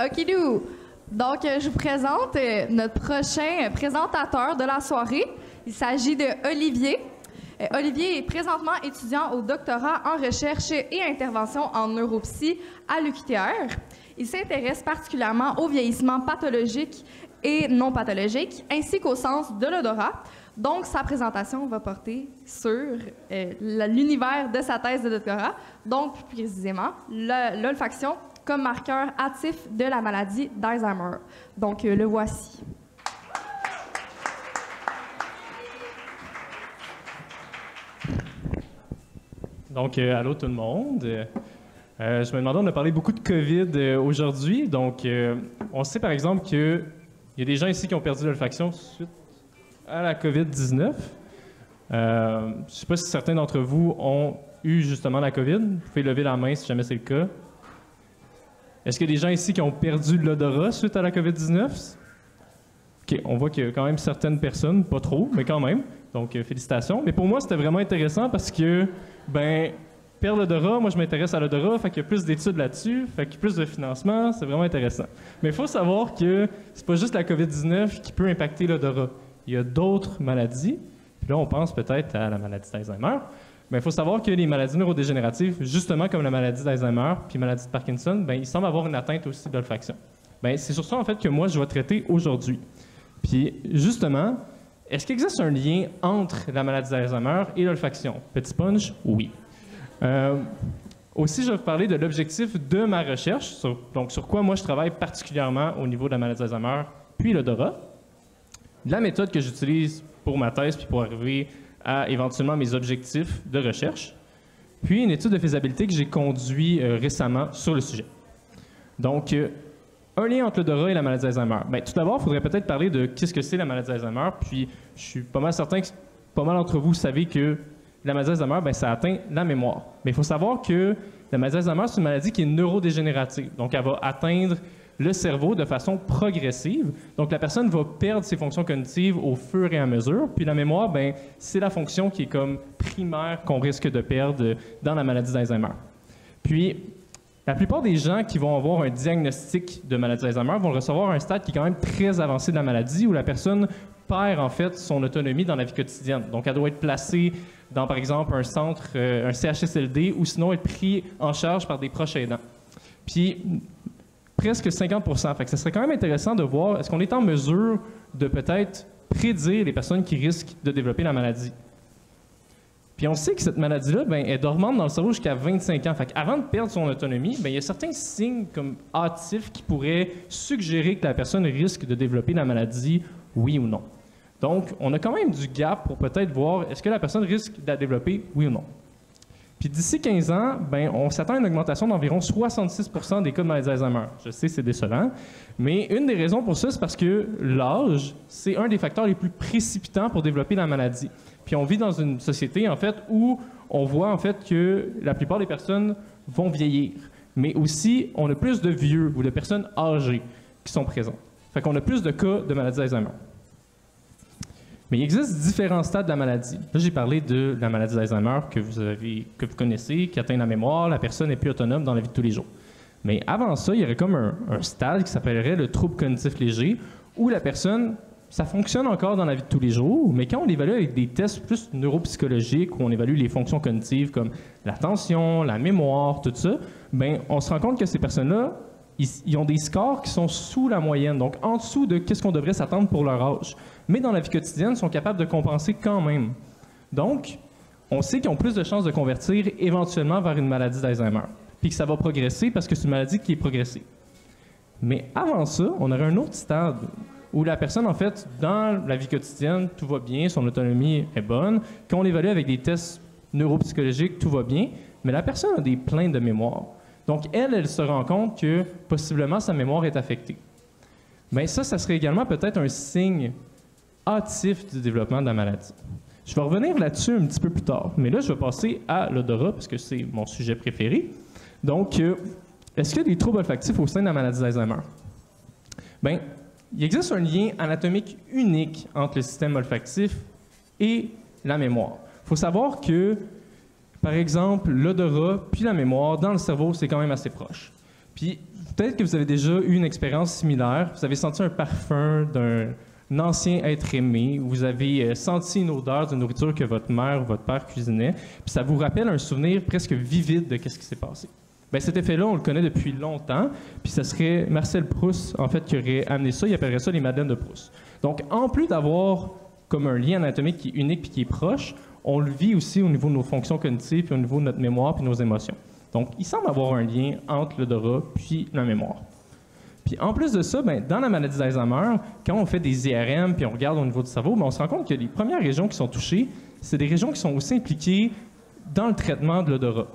Okidou. Donc, je vous présente notre prochain présentateur de la soirée. Il s'agit de Olivier. Olivier est présentement étudiant au doctorat en recherche et intervention en neuropsy à l'UQTR. Il s'intéresse particulièrement au vieillissement pathologique et non pathologique, ainsi qu'au sens de l'odorat. Donc, sa présentation va porter sur l'univers de sa thèse de doctorat, donc plus précisément l'olfaction comme marqueur hâtif de la maladie d'Alzheimer. Donc, le voici. Donc, allô tout le monde. Je me demandais, on a parlé beaucoup de COVID aujourd'hui. Donc, on sait par exemple qu'il y a des gens ici qui ont perdu l'olfaction suite à la COVID-19. Je ne sais pas si certains d'entre vous ont eu justement la COVID. Vous pouvez lever la main si jamais c'est le cas. Est-ce qu'il y a des gens ici qui ont perdu l'odorat suite à la COVID-19? OK, on voit qu'il y a quand même certaines personnes, pas trop, mais quand même. Donc, félicitations. Mais pour moi, c'était vraiment intéressant parce que, perdre l'odorat, moi, je m'intéresse à l'odorat, fait qu'il y a plus d'études là-dessus, fait qu'il y a plus de financement, c'est vraiment intéressant. Mais il faut savoir que c'est pas juste la COVID-19 qui peut impacter l'odorat. Il y a d'autres maladies. Puis là, on pense peut-être à la maladie d'Alzheimer. Mais il faut savoir que les maladies neurodégénératives, justement comme la maladie d'Alzheimer puis la maladie de Parkinson, il semble avoir une atteinte aussi de l'olfaction. C'est sur ça, en fait, que moi, je vais traiter aujourd'hui. Puis, justement, est-ce qu'il existe un lien entre la maladie d'Alzheimer et l'olfaction? Petit punch, oui. Aussi, je vais vous parler de l'objectif de ma recherche, sur quoi moi je travaille particulièrement au niveau de la maladie d'Alzheimer, puis l'odorat, la méthode que j'utilise pour ma thèse puis pour arriver à éventuellement mes objectifs de recherche, puis une étude de faisabilité que j'ai conduite récemment sur le sujet. Donc, un lien entre l'odorat et la maladie d'Alzheimer. Tout d'abord, il faudrait peut-être parler de qu'est-ce que c'est la maladie d'Alzheimer, puis je suis pas mal certain que pas mal d'entre vous savez que la maladie d'Alzheimer, ça atteint la mémoire. Mais il faut savoir que la maladie d'Alzheimer, c'est une maladie qui est neurodégénérative. Donc, elle va atteindre le cerveau de façon progressive. Donc, la personne va perdre ses fonctions cognitives au fur et à mesure. Puis la mémoire, c'est la fonction qui est comme primaire qu'on risque de perdre dans la maladie d'Alzheimer. Puis, la plupart des gens qui vont avoir un diagnostic de maladie d'Alzheimer vont recevoir un stade qui est quand même très avancé de la maladie où la personne perd en fait son autonomie dans la vie quotidienne. Donc, elle doit être placée dans, par exemple, un centre, un CHSLD, ou sinon être pris en charge par des proches aidants. Puis, presque 50%. Fait que ça serait quand même intéressant de voir, est-ce qu'on est en mesure de peut-être prédire les personnes qui risquent de développer la maladie? Puis on sait que cette maladie-là, est dormante dans le cerveau jusqu'à 25 ans. Fait qu'avant de perdre son autonomie, il y a certains signes comme hâtifs qui pourraient suggérer que la personne risque de développer la maladie, oui ou non. Donc, on a quand même du gap pour peut-être voir est-ce que la personne risque de la développer, oui ou non. Puis d'ici 15 ans, on s'attend à une augmentation d'environ 66% des cas de maladie d'Alzheimer. Je sais, c'est décevant, mais une des raisons pour ça, c'est parce que l'âge, c'est un des facteurs les plus précipitants pour développer la maladie. Puis on vit dans une société, en fait, où on voit, en fait, que la plupart des personnes vont vieillir. Mais aussi, on a plus de vieux ou de personnes âgées qui sont présentes. Fait qu'on a plus de cas de maladie d'Alzheimer. Mais il existe différents stades de la maladie. Là, j'ai parlé de la maladie d'Alzheimer que vous connaissez, qui atteint la mémoire, la personne n'est plus autonome dans la vie de tous les jours. Mais avant ça, il y aurait comme un stade qui s'appellerait le trouble cognitif léger, où la personne, ça fonctionne encore dans la vie de tous les jours, mais quand on l'évalue avec des tests plus neuropsychologiques, où on évalue les fonctions cognitives comme l'attention, la mémoire, tout ça, on se rend compte que ces personnes-là, ils ont des scores qui sont sous la moyenne, donc en dessous de ce qu'on devrait s'attendre pour leur âge. Mais dans la vie quotidienne, ils sont capables de compenser quand même. Donc, on sait qu'ils ont plus de chances de convertir éventuellement vers une maladie d'Alzheimer, puis que ça va progresser parce que c'est une maladie qui est progressive. Mais avant ça, on aurait un autre stade où la personne, en fait, dans la vie quotidienne, tout va bien, son autonomie est bonne. Quand on l'évalue avec des tests neuropsychologiques, tout va bien, mais la personne a des plaintes de mémoire. Donc, elle se rend compte que possiblement sa mémoire est affectée. Ça serait également peut-être un signe hâtif du développement de la maladie. Je vais revenir là-dessus un petit peu plus tard, mais là, je vais passer à l'odorat parce que c'est mon sujet préféré. Donc, est-ce qu'il y a des troubles olfactifs au sein de la maladie d'Alzheimer? Il existe un lien anatomique unique entre le système olfactif et la mémoire. Il faut savoir que, par exemple, l'odorat puis la mémoire, dans le cerveau, c'est quand même assez proche. Puis peut-être que vous avez déjà eu une expérience similaire. Vous avez senti un parfum d'un ancien être aimé, ou vous avez senti une odeur de nourriture que votre mère ou votre père cuisinait, puis ça vous rappelle un souvenir presque vivide de ce qui s'est passé. Bien, cet effet-là, on le connaît depuis longtemps, puis ce serait Marcel Proust, en fait, qui aurait amené ça. Il appellerait ça les Madeleines de Proust. Donc, en plus d'avoir comme un lien anatomique qui est unique puis qui est proche, on le vit aussi au niveau de nos fonctions cognitives, puis au niveau de notre mémoire puis nos émotions. Donc, il semble avoir un lien entre l'odorat puis la mémoire. Puis en plus de ça, dans la maladie d'Alzheimer, quand on fait des IRM puis on regarde au niveau du cerveau, on se rend compte que les premières régions qui sont touchées, c'est des régions qui sont aussi impliquées dans le traitement de l'odorat.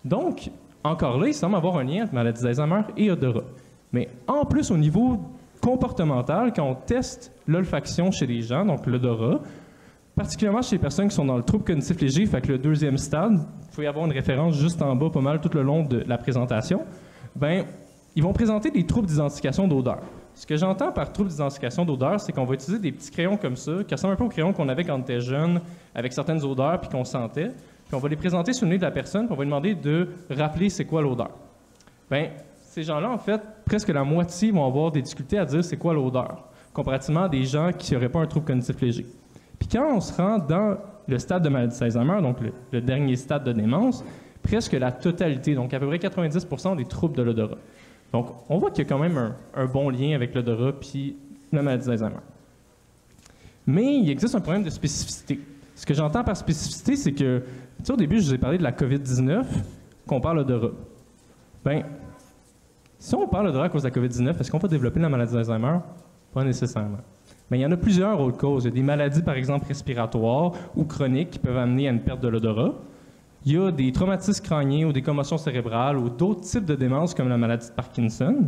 Donc, encore là, il semble avoir un lien entre maladie d'Alzheimer et odorat. Mais en plus, au niveau comportemental, quand on teste l'olfaction chez les gens, donc l'odorat, particulièrement chez les personnes qui sont dans le trouble cognitif léger, fait que le deuxième stade, il faut y avoir une référence juste en bas pas mal tout le long de la présentation, ils vont présenter des troubles d'identification d'odeur. Ce que j'entends par troubles d'identification d'odeur, c'est qu'on va utiliser des petits crayons comme ça, qui ressemblent un peu aux crayons qu'on avait quand on était jeune, avec certaines odeurs, puis qu'on sentait, puis on va les présenter sur le nez de la personne, puis on va lui demander de rappeler c'est quoi l'odeur. Ces gens-là, en fait, presque la moitié vont avoir des difficultés à dire c'est quoi l'odeur, comparativement à des gens qui n'auraient pas un trouble cognitif léger. Puis quand on se rend dans le stade de maladie d'Alzheimer, donc le dernier stade de démence, presque la totalité, donc à peu près 90% ont des troubles de l'odorat. Donc, on voit qu'il y a quand même un bon lien avec l'odorat puis la maladie d'Alzheimer. Mais il existe un problème de spécificité. Ce que j'entends par spécificité, c'est que, tu sais, au début, je vous ai parlé de la COVID-19, qu'on parle d'odorat. Si on parle d'odorat à cause de la COVID-19, est-ce qu'on va développer la maladie d'Alzheimer? Pas nécessairement. Mais il y en a plusieurs autres causes. Il y a des maladies, par exemple, respiratoires ou chroniques qui peuvent amener à une perte de l'odorat. Il y a des traumatismes crâniens ou des commotions cérébrales ou d'autres types de démence comme la maladie de Parkinson.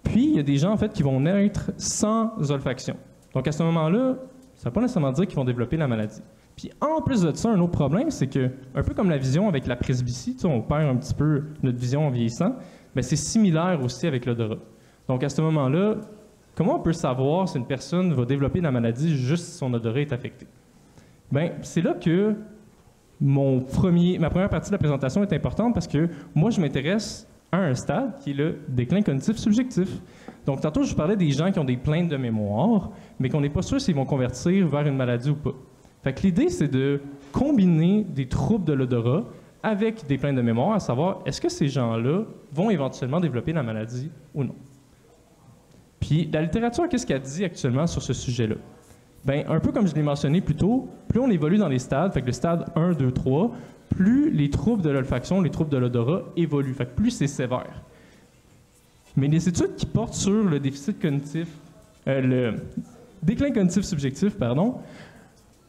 Puis, il y a des gens, en fait, qui vont naître sans olfaction. Donc, à ce moment-là, ça ne veut pas nécessairement dire qu'ils vont développer la maladie. Puis, en plus de ça, un autre problème, c'est que, un peu comme la vision avec la presbytie, on perd un petit peu notre vision en vieillissant, mais c'est similaire aussi avec l'odorat. Donc, à ce moment-là, comment on peut savoir si une personne va développer la maladie juste si son odorat est affecté? C'est là que ma première partie de la présentation est importante parce que moi, je m'intéresse à un stade qui est le déclin cognitif subjectif. Donc, tantôt, je vous parlais des gens qui ont des plaintes de mémoire, mais qu'on n'est pas sûr s'ils vont convertir vers une maladie ou pas. Fait que l'idée, c'est de combiner des troubles de l'odorat avec des plaintes de mémoire, à savoir, est-ce que ces gens-là vont éventuellement développer la maladie ou non? Puis, la littérature, qu'est-ce qu'elle dit actuellement sur ce sujet-là? Un peu comme je l'ai mentionné plus tôt, plus on évolue dans les stades, fait que le stade 1, 2, 3, plus les troubles de l'olfaction, les troubles de l'odorat évoluent, fait que plus c'est sévère. Mais les études qui portent sur le déficit cognitif, le déclin cognitif subjectif,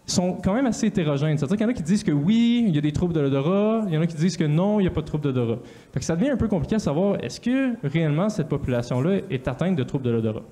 sont quand même assez hétérogènes. C'est-à-dire qu'il y en a qui disent que oui, il y a des troubles de l'odorat, il y en a qui disent que non, il n'y a pas de troubles d'odorat. Fait que ça devient un peu compliqué à savoir, est-ce que réellement cette population-là est atteinte de troubles de l'odorat?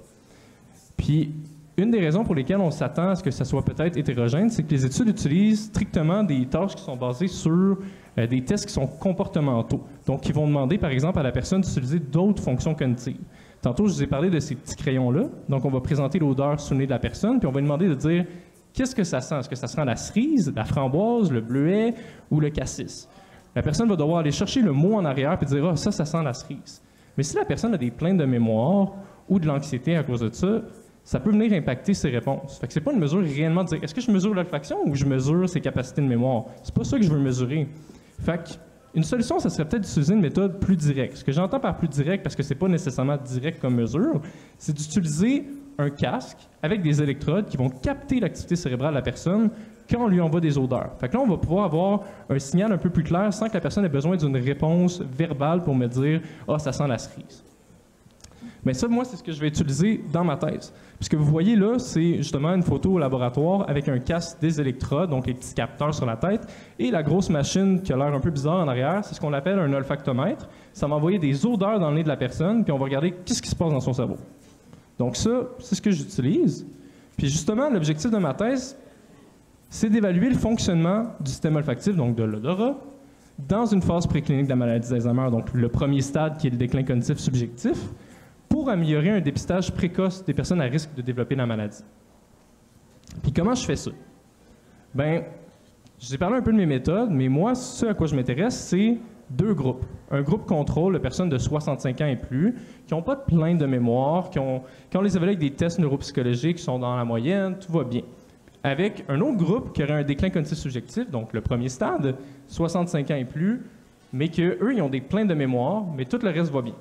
Puis, une des raisons pour lesquelles on s'attend à ce que ça soit peut-être hétérogène, c'est que les études utilisent strictement des tâches qui sont basées sur des tests qui sont comportementaux. Donc, qui vont demander, par exemple, à la personne d'utiliser d'autres fonctions cognitives. Tantôt, je vous ai parlé de ces petits crayons-là. Donc, on va présenter l'odeur sous le nez de la personne, puis on va lui demander de dire qu'est-ce que ça sent. Est-ce que ça sent la cerise, la framboise, le bleuet ou le cassis? La personne va devoir aller chercher le mot en arrière puis dire « Ah, ça sent la cerise ». Mais si la personne a des plaintes de mémoire ou de l'anxiété à cause de ça, ça peut venir impacter ses réponses. Fait que c'est pas une mesure réellement de dire est-ce que je mesure l'olfaction ou je mesure ses capacités de mémoire. C'est pas ça que je veux mesurer. Fait que une solution, ça serait peut-être d'utiliser une méthode plus directe. Ce que j'entends par plus direct, parce que c'est pas nécessairement direct comme mesure, c'est d'utiliser un casque avec des électrodes qui vont capter l'activité cérébrale de la personne quand on lui envoie des odeurs. Fait que là, on va pouvoir avoir un signal un peu plus clair sans que la personne ait besoin d'une réponse verbale pour me dire « Ah, ça sent la cerise ». Mais ça, moi, c'est ce que je vais utiliser dans ma thèse. Ce que vous voyez là, c'est justement une photo au laboratoire avec un casque, des électrodes, donc les petits capteurs sur la tête, et la grosse machine qui a l'air un peu bizarre en arrière, c'est ce qu'on appelle un olfactomètre. Ça va envoyer des odeurs dans le nez de la personne, puis on va regarder qu'est-ce qui se passe dans son cerveau. Donc ça, c'est ce que j'utilise. Puis justement, l'objectif de ma thèse, c'est d'évaluer le fonctionnement du système olfactif, donc de l'odorat, dans une phase préclinique de la maladie d'Alzheimer, donc le premier stade qui est le déclin cognitif subjectif, pour améliorer un dépistage précoce des personnes à risque de développer la maladie. Puis comment je fais ça? Je vous ai parlé un peu de mes méthodes, mais moi, ce à quoi je m'intéresse, c'est deux groupes. Un groupe contrôle de personnes de 65 ans et plus, qui n'ont pas de plainte de mémoire, quand on les évalue avec des tests neuropsychologiques qui sont dans la moyenne, tout va bien. Avec un autre groupe qui aurait un déclin cognitif subjectif, donc le premier stade, 65 ans et plus, mais qu'eux, ils ont des plaintes de mémoire, mais tout le reste va bien.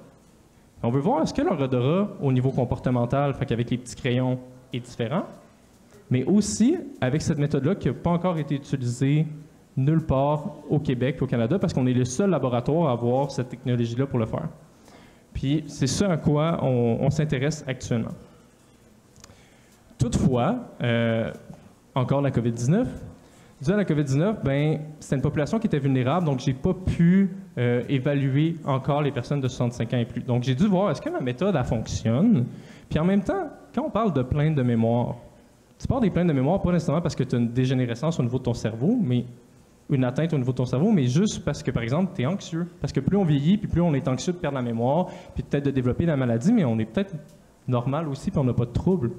On veut voir est-ce que leur odorat au niveau comportemental, fait qu'avec les petits crayons, est différent, mais aussi avec cette méthode-là qui n'a pas encore été utilisée nulle part au Québec, au Canada, parce qu'on est le seul laboratoire à avoir cette technologie-là pour le faire. Puis c'est ça à quoi on s'intéresse actuellement. Toutefois, encore la COVID-19, dû à la COVID-19, ben, c'était une population qui était vulnérable, donc je n'ai pas pu évaluer encore les personnes de 65 ans et plus. Donc, j'ai dû voir, est-ce que ma méthode, elle fonctionne? Puis en même temps, quand on parle de plaintes de mémoire, tu parles des plaintes de mémoire pas nécessairement parce que tu as une dégénérescence au niveau de ton cerveau, mais une atteinte au niveau de ton cerveau, mais juste parce que, par exemple, tu es anxieux. Parce que plus on vieillit, puis plus on est anxieux de perdre la mémoire, puis peut-être de développer la maladie, mais on est peut-être normal aussi, puis on n'a pas de trouble.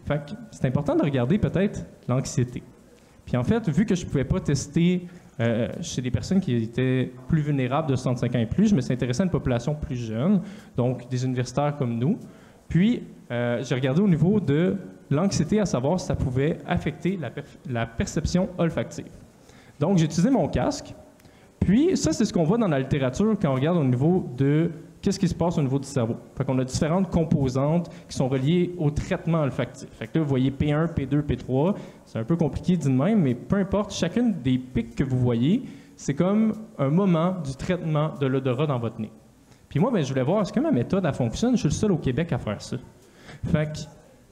Fait que c'est important de regarder peut-être l'anxiété. Puis en fait, vu que je ne pouvais pas tester chez des personnes qui étaient plus vulnérables de 65 ans et plus, je me suis intéressé à une population plus jeune, donc des universitaires comme nous. Puis, j'ai regardé au niveau de l'anxiété, à savoir si ça pouvait affecter la perception olfactive. Donc, j'ai utilisé mon casque. Puis, ça, c'est ce qu'on voit dans la littérature quand on regarde au niveau de qu'est-ce qui se passe au niveau du cerveau. Fait qu'on a différentes composantes qui sont reliées au traitement olfactif. Fait que là, vous voyez P1, P2, P3. C'est un peu compliqué dit de même, mais peu importe, chacune des pics que vous voyez, c'est comme un moment du traitement de l'odorat dans votre nez. Puis moi, ben, je voulais voir, est-ce que ma méthode, elle fonctionne? Je suis le seul au Québec à faire ça. Fait que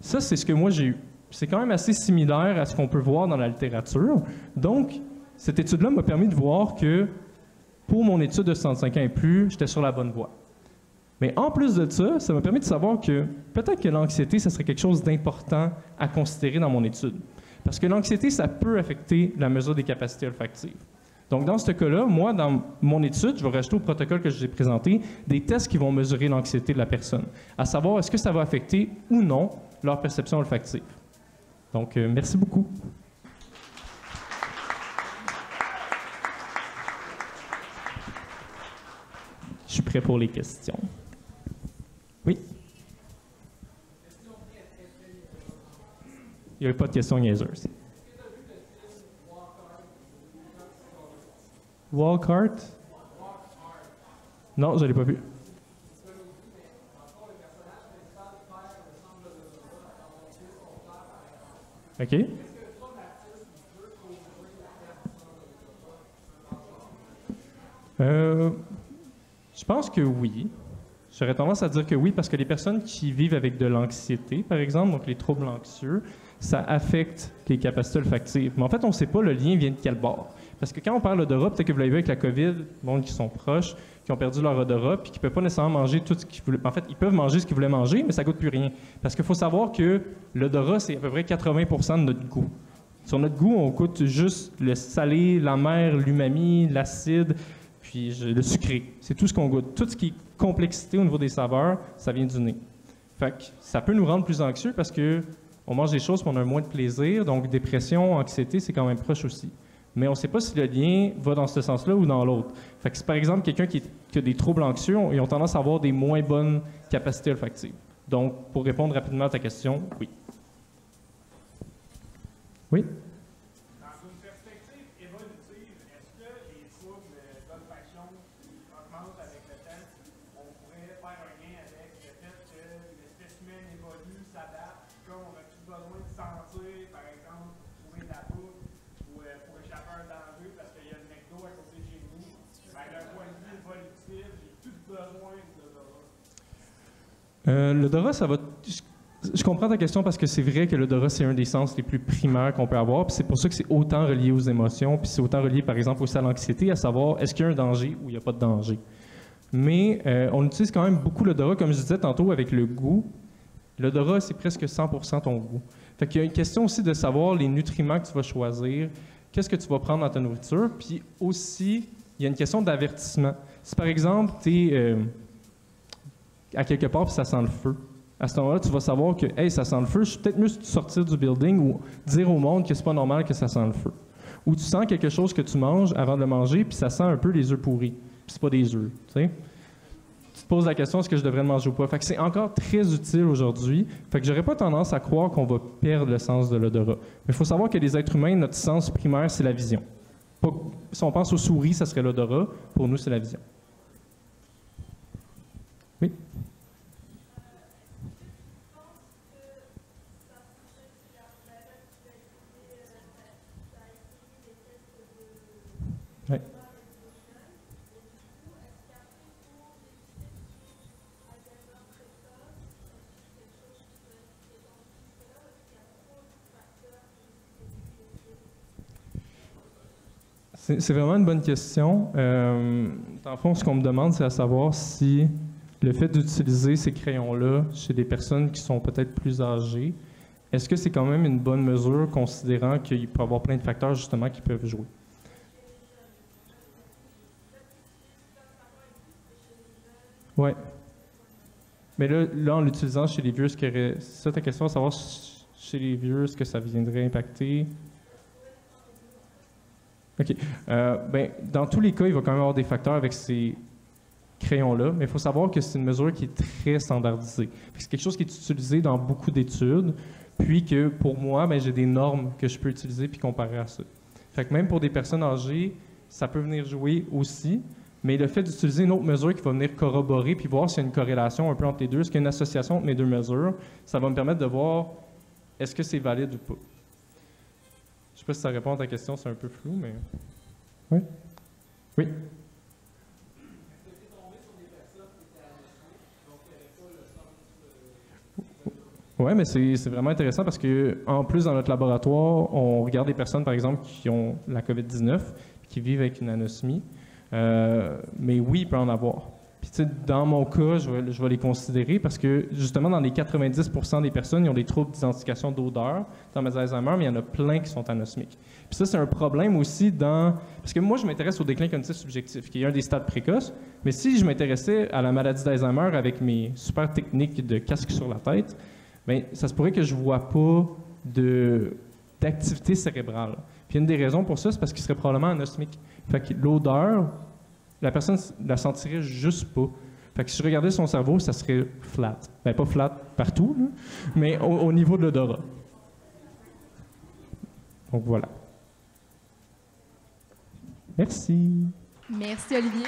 ça, c'est ce que moi, j'ai eu. C'est quand même assez similaire à ce qu'on peut voir dans la littérature. Donc, cette étude-là m'a permis de voir que pour mon étude de 65 ans et plus, j'étais sur la bonne voie. Mais en plus de ça, ça m'a permis de savoir que peut-être que l'anxiété, ça serait quelque chose d'important à considérer dans mon étude. Parce que l'anxiété, ça peut affecter la mesure des capacités olfactives. Donc, dans ce cas-là, moi, dans mon étude, je vais rajouter au protocole que je vous ai présenté des tests qui vont mesurer l'anxiété de la personne, à savoir est-ce que ça va affecter ou non leur perception olfactive. Donc, merci beaucoup. Je suis prêt pour les questions. Oui? Il n'y avait pas de questions niaiseuses. Walk Hard? Non, je ne l'ai pas vu. OK. Je pense que oui. J'aurais tendance à dire que oui, parce que les personnes qui vivent avec de l'anxiété, par exemple, donc les troubles anxieux, ça affecte les capacités olfactives. Mais en fait, on ne sait pas le lien vient de quel bord. Parce que quand on parle d'odorat, peut-être que vous l'avez vu avec la COVID, monde qui sont proches, qui ont perdu leur odorat, puis qui ne peuvent pas nécessairement manger tout ce qu'ils voulaient. En fait, ils peuvent manger ce qu'ils voulaient manger, mais ça ne goûte plus rien. Parce qu'il faut savoir que l'odorat, c'est à peu près 80% de notre goût. Sur notre goût, on goûte juste le salé, l'amer, l'umami, l'acide, puis le sucré. C'est tout ce qu'on goûte. Tout ce qui est complexité au niveau des saveurs, ça vient du nez. Fait que ça peut nous rendre plus anxieux parce que on mange des choses qu'on a moins de plaisir. Donc, dépression, anxiété, c'est quand même proche aussi. Mais on ne sait pas si le lien va dans ce sens-là ou dans l'autre. Fait que si, par exemple, quelqu'un qui a des troubles anxieux, ils ont tendance à avoir des moins bonnes capacités olfactives. Donc, pour répondre rapidement à ta question, oui. Oui? Dans une perspective évolutive, est-ce que les troubles d'olfaction augmentent avec le temps? On pourrait faire un lien avec le fait que l'espèce humaine évolue, s'adapte, quand on a tout besoin de sentir, par exemple, trouver de la bouffe ou pour échapper à un danger parce qu'il y a le McDo à côté de chez nous. Ben, d'un point de vue évolutif, j'ai tout besoin de l'odorat. L'odorat, ça va... Je comprends ta question parce que c'est vrai que l'odorat, c'est un des sens les plus primaires qu'on peut avoir. Puis c'est pour ça que c'est autant relié aux émotions, puis c'est autant relié, par exemple, aussi à l'anxiété, à savoir est-ce qu'il y a un danger ou il n'y a pas de danger. Mais on utilise quand même beaucoup l'odorat, comme je disais tantôt, avec le goût. L'odorat, c'est presque 100% ton goût. Fait qu'il y a une question aussi de savoir les nutriments que tu vas choisir, qu'est-ce que tu vas prendre dans ta nourriture, puis aussi, il y a une question d'avertissement. Si, par exemple, tu es à quelque part puis ça sent le feu, à ce moment-là, tu vas savoir que hey, ça sent le feu, je suis peut-être mieux de sortir du building ou dire au monde que c'est pas normal que ça sent le feu. Ou tu sens quelque chose que tu manges avant de le manger, puis ça sent un peu les œufs pourris. c'est pas des œufs, tu sais. Tu te poses la question, est-ce que je devrais le manger ou pas? Fait que c'est encore très utile aujourd'hui. Fait que j'aurais pas tendance à croire qu'on va perdre le sens de l'odorat. Mais il faut savoir que les êtres humains, notre sens primaire, c'est la vision. Si on pense aux souris, ça serait l'odorat. Pour nous, c'est la vision. Oui? Oui. C'est vraiment une bonne question. Dans le fond, ce qu'on me demande, c'est à savoir si le fait d'utiliser ces crayons-là chez des personnes qui sont peut-être plus âgées, est-ce que c'est quand même une bonne mesure, considérant qu'il peut y avoir plein de facteurs, justement, qui peuvent jouer? Oui. Mais là, en l'utilisant chez les vieux, c'est ça ta question, à savoir chez les vieux, est-ce que ça viendrait impacter? OK. Ben, dans tous les cas, il va quand même avoir des facteurs avec ces crayons-là, mais il faut savoir que c'est une mesure qui est très standardisée. C'est quelque chose qui est utilisé dans beaucoup d'études, puis que pour moi, ben, j'ai des normes que je peux utiliser puis comparer à ça. Fait que même pour des personnes âgées, ça peut venir jouer aussi, mais le fait d'utiliser une autre mesure qui va venir corroborer puis voir s'il y a une corrélation un peu entre les deux, est-ce qu'il y a une association entre les deux mesures, ça va me permettre de voir est-ce que c'est valide ou pas. Je ne sais pas si ça répond à ta question, c'est un peu flou, mais... Oui? Oui? Oui, mais c'est vraiment intéressant parce que en plus, dans notre laboratoire, on regarde des personnes, par exemple, qui ont la COVID-19, qui vivent avec une anosmie. Mais oui, il peut en avoir. Puis, tu sais, dans mon cas, je vais les considérer parce que, justement, dans les 90% des personnes, ils ont des troubles d'identification d'odeur dans mes Alzheimer, mais il y en a plein qui sont anosmiques. Puis ça, c'est un problème aussi parce que moi, je m'intéresse au déclin cognitif subjectif, qui est un des stades précoces, mais si je m'intéressais à la maladie d'Alzheimer avec mes super techniques de casque sur la tête, bien, ça se pourrait que je ne vois pas d'activité cérébrale. Puis une des raisons pour ça, c'est parce qu'il serait probablement anosmique. Fait que l'odeur, la personne la sentirait juste pas. Fait que si je regardais son cerveau, ça serait flat. Ben, pas flat partout, là, mais au niveau de l'odorat. Donc voilà. Merci. Merci, Olivier.